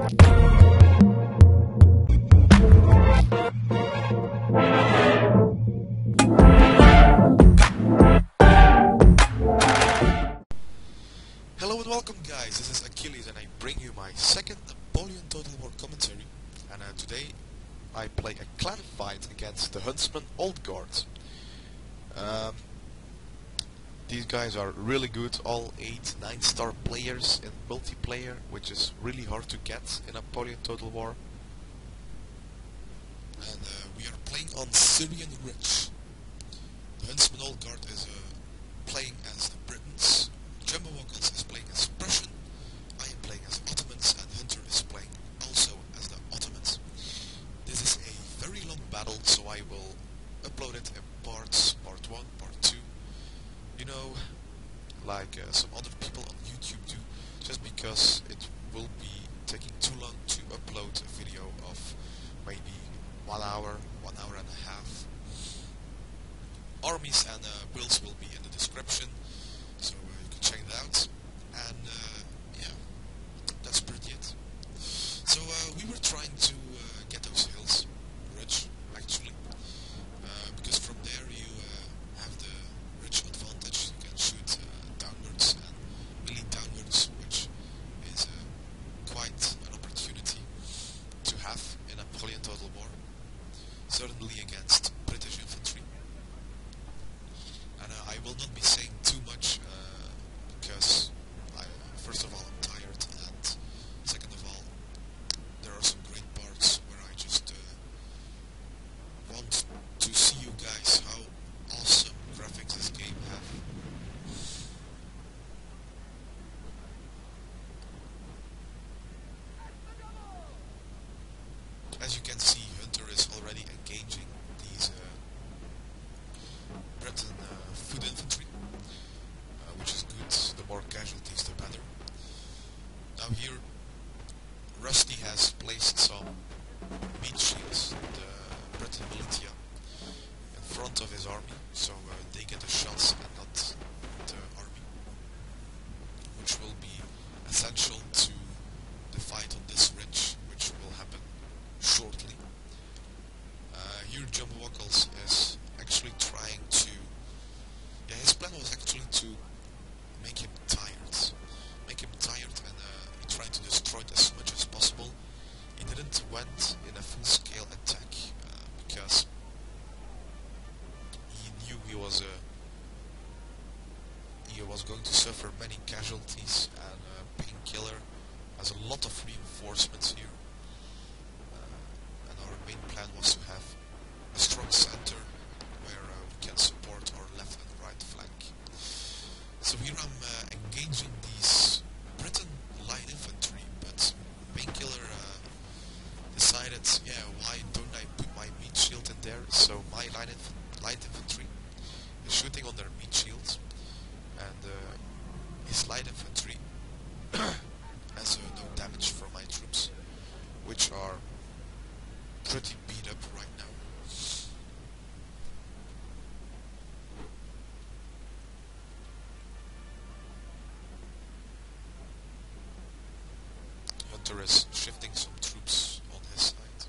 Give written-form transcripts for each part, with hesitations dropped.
Hello and welcome guys, this is Achilles and I bring you my second Napoleon Total War commentary, and today I play a clan fight against the Huntsman Old Guard. These guys are really good, all 8-9 star players in multiplayer, which is really hard to get in Napoleon Total War. And we are playing on Syrian Ridge. The Huntsman Old Guard is playing as the Britons. Jumbowokkels is playing as Prussian, I am playing as Ottomans, and Hunter is playing also as the Ottomans. This is a very long battle, so I will upload it in parts, part 1, part 2, you know, like some other people on YouTube do, just because it will be taking too long to upload a video of maybe 1 hour, 1 hour and a half. Armies and builds will be in the description, so you can check it out, and yeah, that's pretty it. So we were trying to get those hills, ridge actually, because from there you have the ridge advantage. You can shoot downwards and really downwards, which is quite an opportunity to have in Napoleon Total War, certainly against British infantry. And I will not be saying too much because first of all I'm tired, and second of all there are some great parts where I just want to see you guys how awesome graphics this game have. As you can see, Hunter is already engaging these Breton foot infantry, which is good. The more casualties the better. Now here Rusty has placed some meat shields, the Breton militia, in front of his army, so they get the shots and not the army, which will be essential to the fight on this ridge, which will happen shortly. Here Jumbowokkels is actually trying to, his plan was actually to make him tired, and he tried to destroy it as much as possible. He didn't went in a full-scale attack because he knew he was going to suffer many casualties, and Painkiller has a lot of reinforcements here, and our main plan was to have a strong center where we can support our left and right flank. So here I'm engaging these Briton light infantry, but Painkiller decided, yeah, why don't I put my meat shield in there? So my light infantry is shooting on their meat shields, and his light infantry has no damage from my troops, which are pretty beat up right now. Hunter is shifting some troops on his side.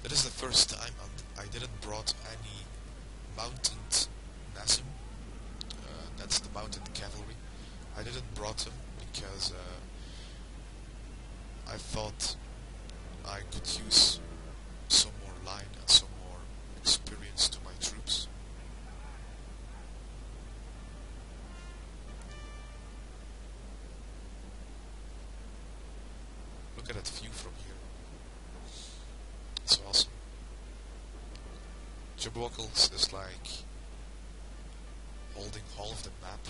That is the first time I didn't brought any mounted Nassim. That's the mounted cavalry. I didn't brought them because I thought I could use some more line and some more experience to my troops. Look at that view from here. It's awesome. Jumbowokkels is like holding all of the map.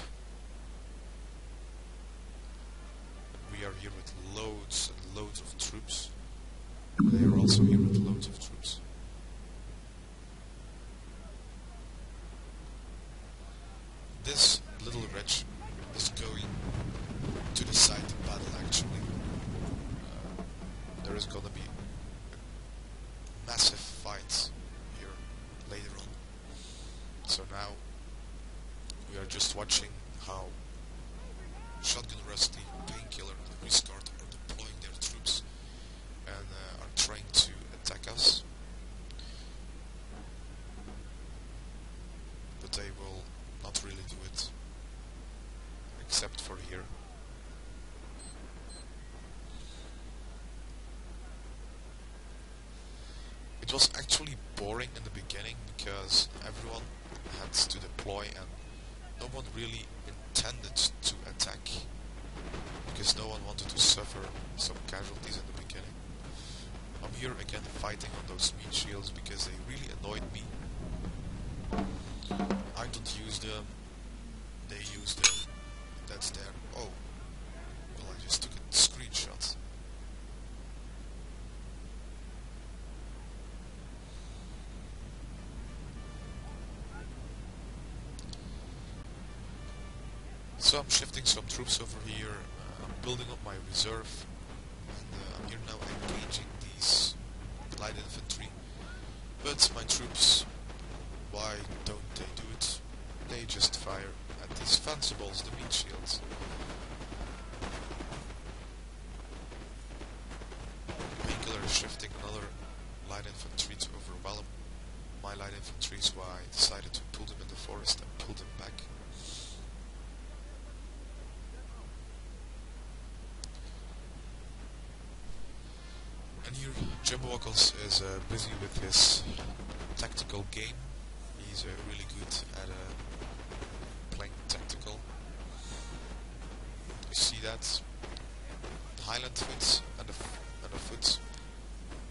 We are here with loads and loads of troops. They are also here with loads of troops. This little ridge is going to decide the battle actually. There is gonna be a massive fight here later on. So now we are just watching how Shotgun Rusty, Painkiller and Rescard are the but they will not really do it, except for here. It was actually boring in the beginning because everyone had to deploy and no one really intended to attack, because no one wanted to suffer some casualties in the beginning. I'm here again fighting on those meat shields because they really annoyed me. I don't use them, they use them, that's there. Oh, well, I just took a screenshot. So I'm shifting some troops over here, I'm building up my reserve, and I'm here now engaging these light infantry. But my troops, why don't they do it? They just fire at these fencibles, the meat shields. Painkiller is shifting another light infantry to overwhelm my light infantry, so I decided to pull them in the forest and pull them back. And here Jumbowokkels is busy with his tactical game. He's really good at playing tactical. You see that? The Highland foot and the foot,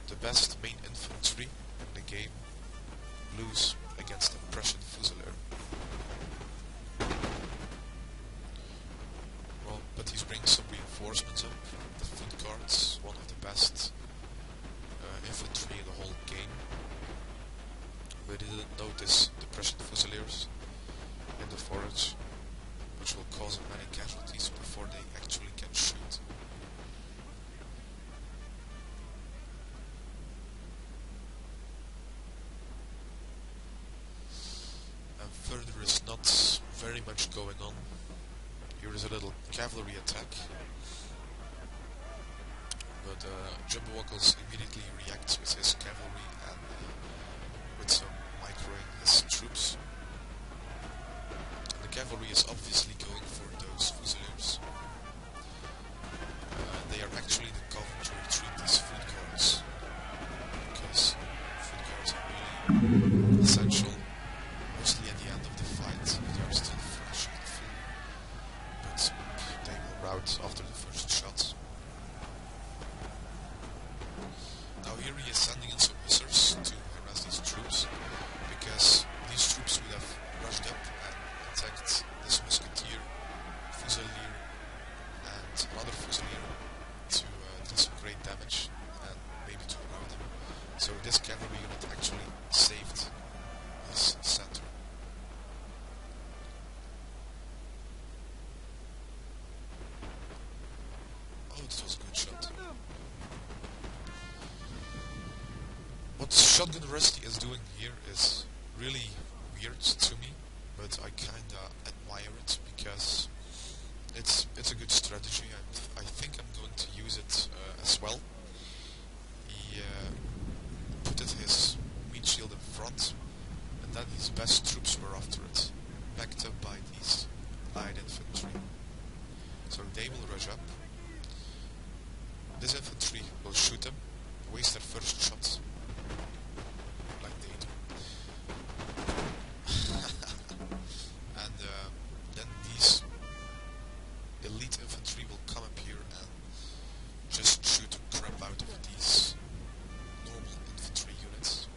the best main infantry in the game, lose against the Prussian fusilier. Well, but he's bringing some reinforcements up. The foot guards, one of the best infantry in the whole game. We didn't notice the Prussian fusiliers in the forage, which will cause many casualties before they actually can shoot. And further is not very much going on. Here is a little cavalry attack, but Jumbowokkels immediately reacts with his cavalry and with some microing his troops. And the cavalry is obviously going for those fusiliers. They are actually the cover to retreat these foot guards, because foot guards are really essential, mostly at the end of the fight. They are still fresh and full, but they will rout after the first shot. Now here he is sending in some hussars to harass these troops, because these troops would have rushed up and attacked this musketeer, fusilier, and another fusilier to do some great damage and maybe to rout him. So this cavalry unit actually saved his center. Oh, this was a good shot. What Shotgun Rusty is doing here is really weird to me, but I kinda admire it because it's a good strategy, and I think I'm going to use it as well. He put his meat shield in front, and then his best troops were after it, backed up by these light infantry. So they will rush up. This infantry will shoot them, waste their first shot, like they do. And then these elite infantry will come up here and just shoot the crap out of these normal infantry units.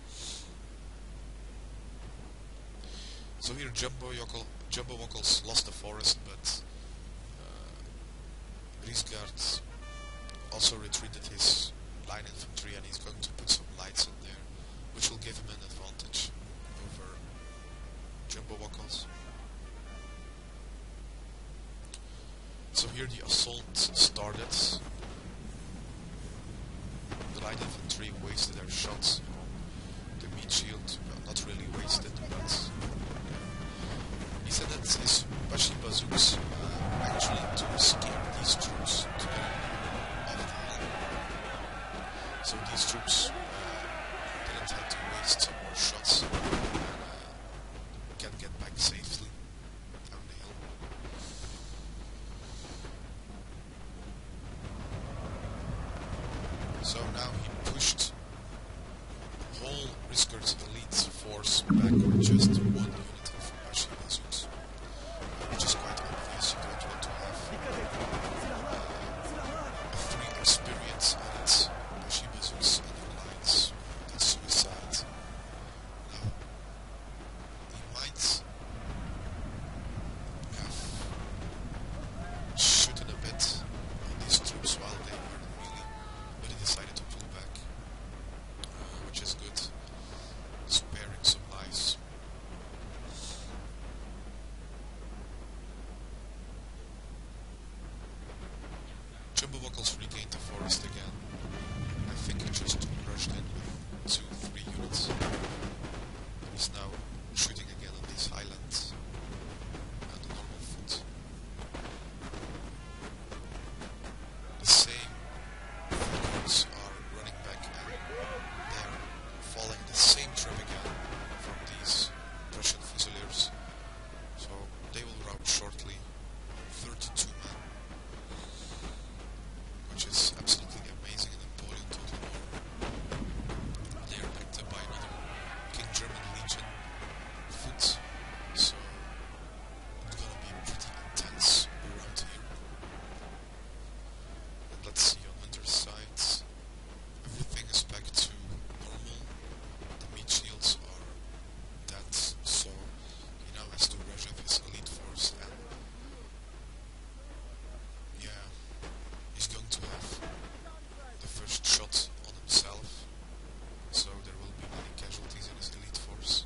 So here Jumbowokkels lost the forest, but Gebhard also retreated his line infantry, and he's going to put some lights in there, which will give him an advantage over Jumbowokkels. So here the assault started. The light infantry wasted their shots. The meat shield, well, not really wasted, but he said that his bashi bazooks actually to escape these troops to get off the hill. So these troops didn't have to waste some more shots and can get back back or just one unit of bashi bazooks, which is quite obvious. You don't want to have a free experience and it's bashi bazooks on your lines. That's suicide. Now, he might have shooten a bit on these troops while they were really, but he decided to pull back, which is good, sparing some lives. Jumbowokkels regained the forest again. I think he just rushed in with 2-3 units. And he's now shooting again on these highlands and the normal foot. The same footguards are running back and they're following the same trap again from these Prussian fusiliers. So they will rout shortly. 32 men, which is absolutely amazing in Napoleon total war. They are backed up by another King German Legion foot, so it's gonna be pretty intense around here. And let's see on undersides, everything is back to normal. The meat shields are dead, so he now has to rush up his elite force and yeah, he's going to have the first shot on himself, so there will be many casualties in his elite force.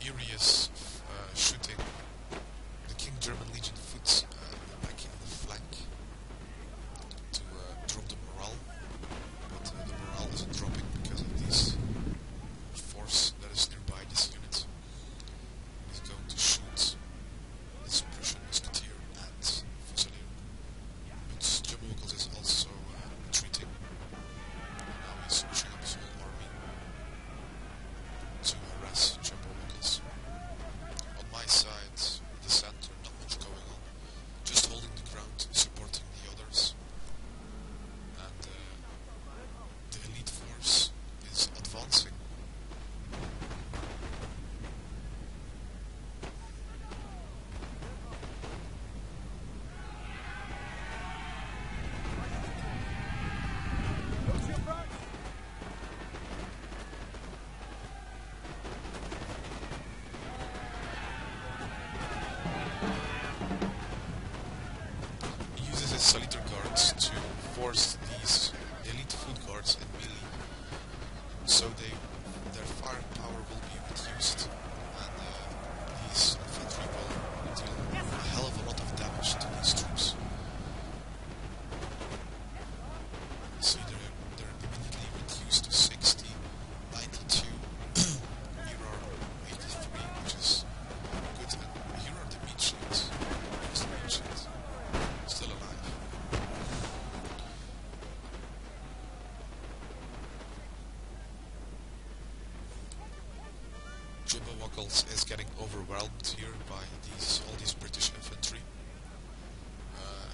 Here he is shooting the King German Legion foot back in the flank to drop the morale, but the morale isn't dropping because of this force that is nearby this unit. He's going to shoot this Prussian musketeer and fusilier. But Jumbowokkels is also retreating. And now he's pushing up his whole army to harass Jumbowokkels. On my side, the center, not much going on. Just holding the ground, supporting the others. And the elite force is advancing. He uses his salithar guards to force these elite foot guards in melee, so their firepower will be reduced, and these infantry will deal a hell of a lot of damage to these troops. See, they're immediately reduced to 60, 92. Here are 83, which is good, and here are the meat shields. Here's the meat shield, still alive. Jumbowokkels is getting overwhelmed here by all these British infantry.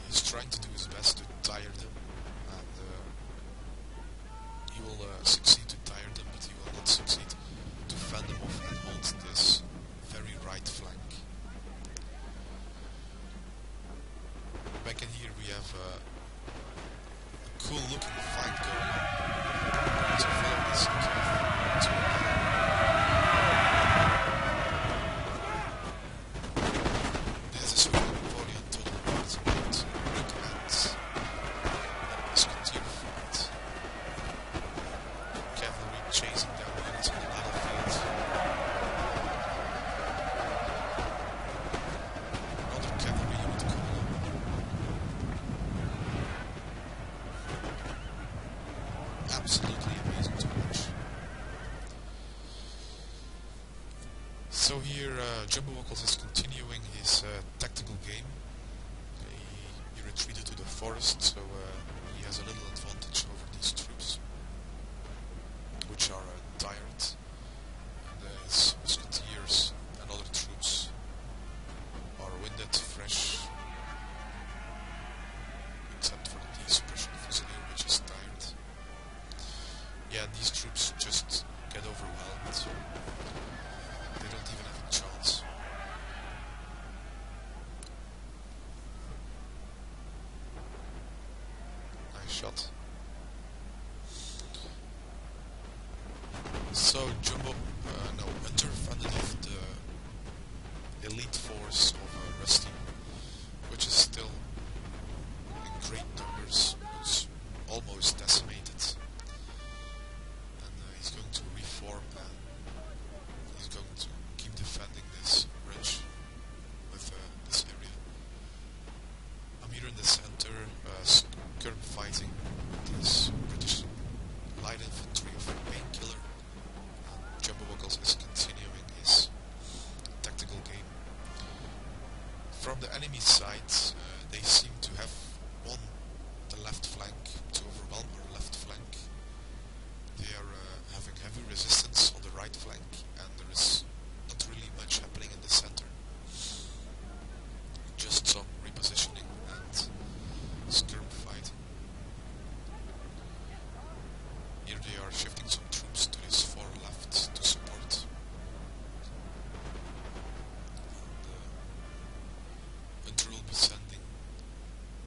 He's trying to do his best to tire them, and he will succeed to tire them, but he will not succeed to fend them off and hold this very right flank. Back in here we have a cool looking fight going on. So follow this carefully. This is where Napoleon total war is about regiments and musketeer fight. Cavalry chasing down units on the battlefield. Another cavalry unit coming up. Absolutely amazing to watch. So here Jumbowokkels is continuing his tactical game. He retreated to the forest, so he has a little advantage over these troops, which are tired, and his musketeers and other troops are winded, fresh, except for these Prussian fusilier, which is tired. Yeah, these troops just get overwhelmed. They don't even have a chance. Nice shot. So Hunter fended off the elite force of Rusty, which is still in great numbers. It's almost decimated, and he's going to reform and he's going to keep defending this ridge with this area. I'm here in the center, skirm fighting these British light infantry of Painkiller. Jumbowokkels is continuing his tactical game. From the enemy side, they seem to have won the left flank, to overwhelm our left flank. They are having heavy resistance on the right flank, and there is not really much happening in the center. Just some repositioning and skirm fighting. Here they are shifting some